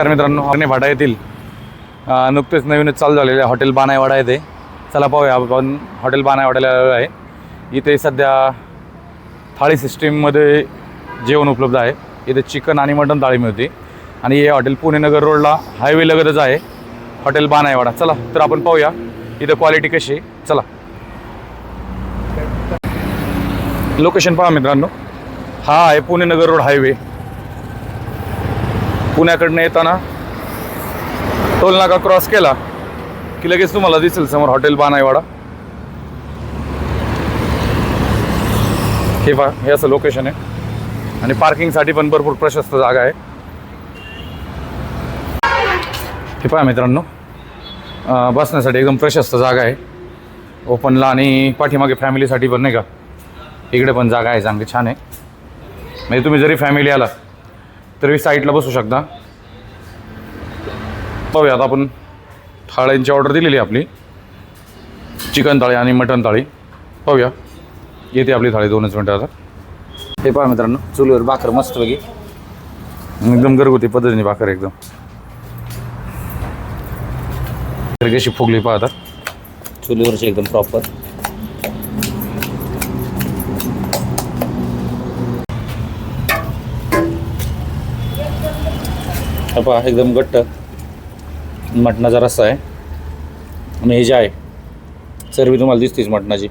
तर मित्रांनो हरणे फाटा येथील नुकतेच नवीनच चालू झालेले हॉटेल बानाईवाडा येथे चला पाहूया आपण हॉटेल बानाईवाड्याला आलेलो आहे। इथे सध्या थाळी सिस्टीममध्ये जेवण उपलब्ध आहे। इथे चिकन आणि मटन थाळी मिळते आणि हे हॉटेल पुणे नगर रोडला हायवे लगतच आहे हॉटेल बानाईवाडा। चला तर आपण पाहूया इथे क्वालिटी कशी आहे। चला लोकेशन पहा मित्रांनो, हा आहे पुणे नगर रोड हायवे। पुण्याकडनं येताना टोल नाका क्रॉस केला की लगेच तुम्हाला दिसेल समोर हॉटेल बानाईवाडा। हे पहा, हे असं लोकेशन आहे आणि पार्किंगसाठी पण भरपूर प्रशस्त जागा आहे। हे पहा मित्रांनो, बसण्यासाठी एकदम प्रशस्त जागा आहे ओपनला आणि पाठीमागे फॅमिलीसाठी पण नाही का इकडे पण जागा आहे चांगली छान आहे। म्हणजे तुम्ही जरी फॅमिली आला तरी साईडला बसू शकता। पाहूया आता आपण थाळ्यांची ऑर्डर दिलेली आहे आपली, चिकन थाळी आणि मटन थाळी। पाहूया येते आपली थाळी 2च मिनटं आता। हे पहा मित्रांनो, चुलीवर भाकर मस्त बघी एकदम घरगुती पद्धतीने भाकर एकदम कशी फुगली पहा आता चुलीवरची एकदम प्रॉपर। पहा एकदम घट्ट मटणाचा रस्सा आहे आणि हे जे आहे चरबी तुम्हाला दिसतेच मटणाची।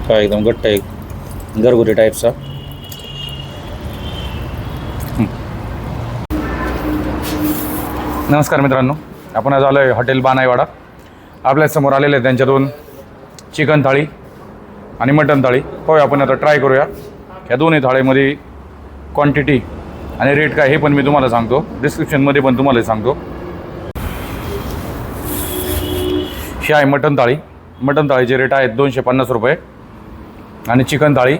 काय एकदम घट्ट आहे घरगुती टाईपचा। नमस्कार मित्रांनो, आपण आज आलो आहे हॉटेल बानाईवाडा। आपल्यासमोर आलेले आहेत त्यांच्या 2 चिकन थाळी आणि मटन थाळी। पाहूया आपण आता ट्राय करूया या दोन्ही थाळीमध्ये क्वांटिटी आणि रेट काय हे पण मी तुम्हाला सांगतो, डिस्क्रिप्शनमध्ये पण तुम्हाला सांगतो। ही आहे मटन थाळी। मटन थाळीचे रेट आहेत 250 रुपये आणि चिकन थाळी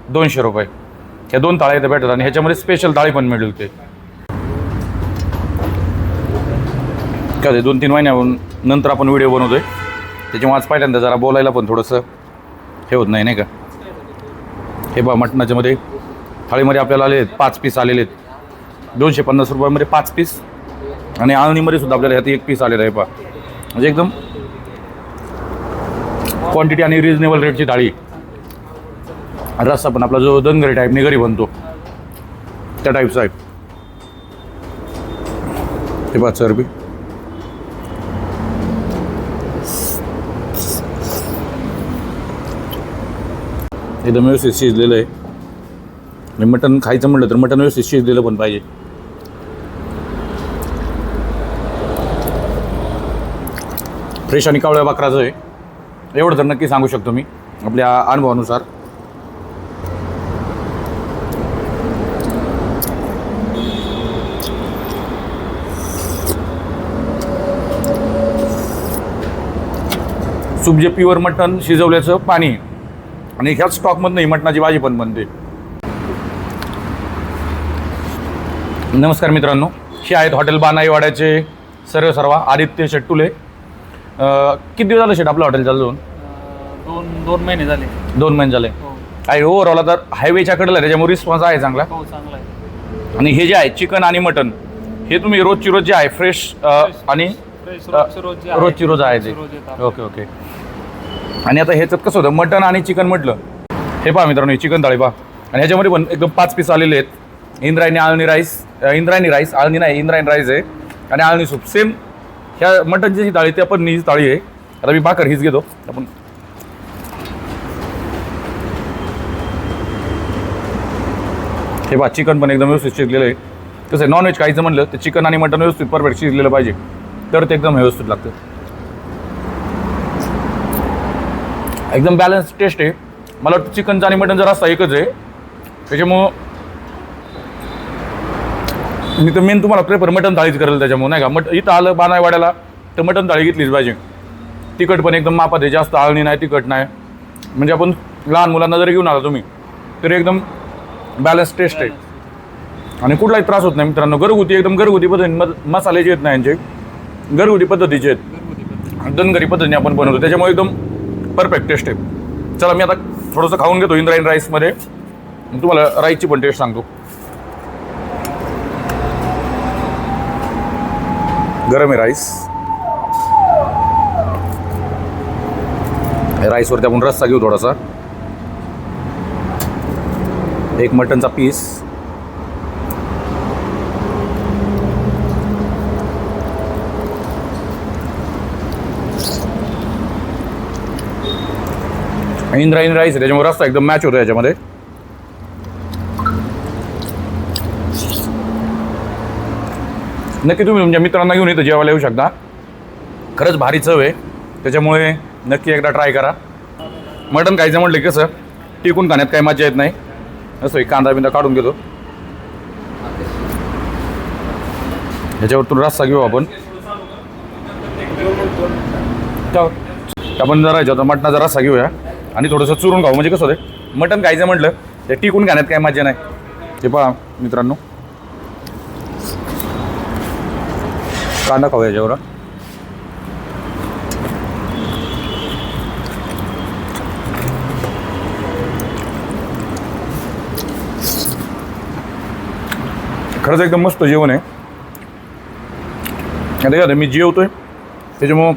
200 रुपये। ह्या 2 थाळ्या इथे भेटतात आणि ह्याच्यामध्ये स्पेशल थाळी पण मिळेल ते काय 2-3 महिन्यानंतर आपण व्हिडिओ बनवतोय त्याच्यामुळे आज पहिल्यांदा जरा बोलायला पण थोडंसं हे होत नाही का। हे बघा मटणाच्यामध्ये थाळीमध्ये आपल्याला आले आहेत 5 पीस आलेले आहेत 250 रुपयामध्ये 5 पीस आणि आळणीमध्ये सुद्धा आपल्याला ह्यात 1 पीस आलेलं आहे पहा। म्हणजे एकदम क्वांटिटी आणि रिजनेबल रेटची थाळी। रस्सा पण आपला जो दनगरी टाईपने घरी बनतो त्या टाईपचा आहे। हे पहा चरबी एकदम व्यवस्थित शिजलेलं आहे आणि मटण खायचं म्हटलं तर मटण व्यवस्थित शिजलेलं पण पाहिजे। फ्रेश आणि कावळ्या बकराचं आहे एवढं तर नक्की सांगू शकतो मी आपल्या अनुभवानुसार। सूप जे प्युअर मटण शिजवल्याचं पाणी आणि ह्याच स्टॉकमधनं ही मटणाची भाजी पण बनते। नमस्कार मित्रांनो, हे आहेत हॉटेल बानाईवाड्याचे सर्व आदित्य शेट्टुले। किती दिवस झाले शेट आपलं हॉटेल चालू होऊन? 2 महिने झाले। 2 महिने झाले आणि ओव्हरऑल तर हायवेच्या कडेला त्याच्यामुळे रिस्पॉन्स आहे चांगला। हो चांगला आहे। आणि हे जे आहे चिकन आणि मटन हे तुम्ही रोजची रोज जे आहे फ्रेश आणि रोजची रोज आहे ते। Okay okay. आणि आता ह्याच्यात कसं होतं मटन आणि चिकन म्हटलं हे पहा मित्रांनो, ही चिकन थाळी पहा आणि ह्याच्यामध्ये पण एकदम 5 पीस आलेले आहेत। इंद्रायणी राईस आळणी नाही इंद्रायणी राईस आहे आणि आळणी सूप सेम ह्या मटनची जी थाळी त्या पण ही थाळी आहे। आता मी भाकर हीच घेतो आपण। हे पहा चिकन पण एकदम व्यवस्थित शिजलेलं आहे। कसं आहे नॉनव्हेज खायचं म्हणलं तर चिकन आणि मटन व्यवस्थित परफेक्ट शिजलेलं पाहिजे तर ते एकदम व्यवस्थित लागतं। एकदम बॅलन्स टेस्ट आहे। मला वाटतं चिकनचा आणि मटनचा रस्सा एकच आहे त्याच्यामुळं मी तर मेन तुम्हाला प्रेफर मटन थाळीच करेल त्याच्यामुळे नाही का। इथं आलं बानाईवाड्याला तर मटन थाळी घेतलीच पाहिजे। तिखट पण एकदम मापात आहे, जास्त आळणी नाही तिखट नाही। म्हणजे आपण लहान मुलांना जरी घेऊन आला तुम्ही तरी एकदम बॅलन्स टेस्ट आहे आणि कुठलाही त्रास होत नाही मित्रांनो। घरगुती एकदम घरगुती पद्धतीने मसाले जे आहेत ना यांचे घरगुती पद्धतीचे आहेत, दनगरी पद्धतीने आपण बनवतो त्याच्यामुळे एकदम परफेक्ट टेस्ट आहे। चला मी आता थोडंसं खाऊन घेतो इंद्रायणी राईसमध्ये तुम्हाला राईसची पण टेस्ट सांगतो। गरम आहे राईस. राईसवरती आपण रस्सा घेऊ थोडासा. एक मटनचा पीस. इंद्रायणी राईस आहे त्याच्यामुळे रस्सा एकदम मॅच होतो याच्यामध्ये. नक्की तुम्ही तुमच्या मित्रांना घेऊन इथं जेवायला येऊ शकता. खरंच भारी चव आहे त्याच्यामुळे नक्की एकदा ट्राय करा. मटण खायचं म्हटलं की कसं टिकून खाण्यात काही मजा येत नाही. असं एक कांदा बिंदा काढून घेतो. ह्याच्यावरतून रस्सा घेऊ आपण. आपण जरा ह्याच्यात मटणाचा रस्सा घेऊया आणि थोडंसं चुरून खाऊ. म्हणजे कसं होतं मटण खायचं म्हटलं ते टिकून खाण्यात काही मजा नाही. ते पहा मित्रांनो, कांदा खाऊ याच्यावर. खरंच एकदम मस्त जेवण आहे. आता मी जेवतोय त्याच्यामुळं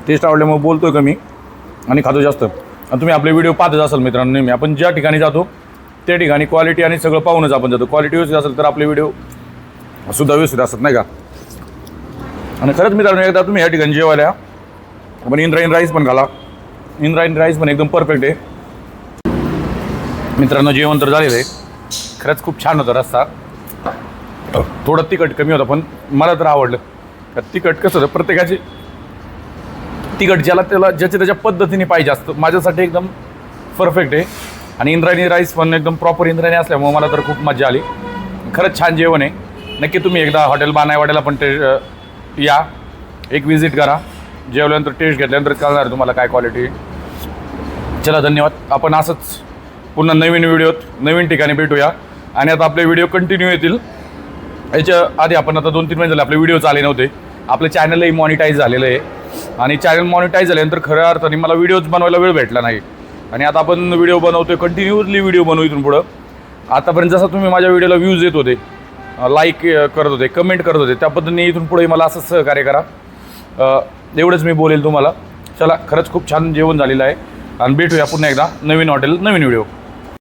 टेस्ट आवडल्यामुळे बोलतोय कमी आणि खातो जास्त. आणि तुम्ही आपले व्हिडिओ पाहतच असाल मित्रांनो नेहमी. आपण ज्या ठिकाणी जातो त्या ठिकाणी क्वालिटी आणि सगळं पाहूनच आपण जातो. क्वालिटी व्यवस्थित असेल तर आपले व्हिडिओ सुद्धा व्यवस्थित असतात नाही का. आणि खरंच मित्रांनो एकदा तुम्ही या ठिकाणी जेवायला या. आपण इंद्रायणी राईस पण घाला. इंद्रायणी राईस पण एकदम परफेक्ट आहे. मित्रांनो जेवण तर झालेलं आहे. खरंच खूप छान होतं रस्सा. थोडं तिखट कमी होतं पण मला तर आवडलं. तिखट कसं होतं प्रत्येकाची तिखट ज्याला त्याला ज्याच्या त्याच्या पद्धतीने पाहिजे असतं. माझ्यासाठी एकदम परफेक्ट आहे. आणि इंद्रायणी राईस पण एकदम प्रॉपर इंद्रायणी असल्यामुळे मला तर खूप मजा आली. खरंच छान जेवण आहे. नक्की तुम्ही एकदा हॉटेल बानाईवाड्याला पण या, एक विजिट करा. जेवल्यानंतर टेस्ट घेतल्यानंतर कळणार तुम्हाला काय क्वालिटी. चला धन्यवाद. आपण असंच पुन्हा नवीन व्हिडिओत नवीन ठिकाणी भेटूया. आणि आता आपले व्हिडिओ कंटिन्यू येतील. याच्या आधी आपण आता 2-3 महिने झाले आपले व्हिडिओ आले नव्हते. आपलं चॅनलही मॉनिटाईज झालेलं आहे. आणि चॅनल मॉनिटाईज झाल्यानंतर खऱ्या अर्थाने मला व्हिडिओज बनवायला वेळ भेटला नाही. आणि आता आपण व्हिडिओ बनवतोय, कंटिन्यूअसली व्हिडिओ बनवू इथून पुढं. आतापर्यंत जसं तुम्ही माझ्या व्हिडिओला व्ह्यूज येत होते, लाईक करत होते, कमेंट करत होते, त्या पद्धतीने इथून पुढे मला असंच सहकार्य करा. एवढंच मी बोलेल तुम्हाला. चला खरंच खूप छान जेवण झालेलं आहे. आणि भेटूया पुन्हा एकदा नवीन हॉटेल नवीन व्हिडिओ.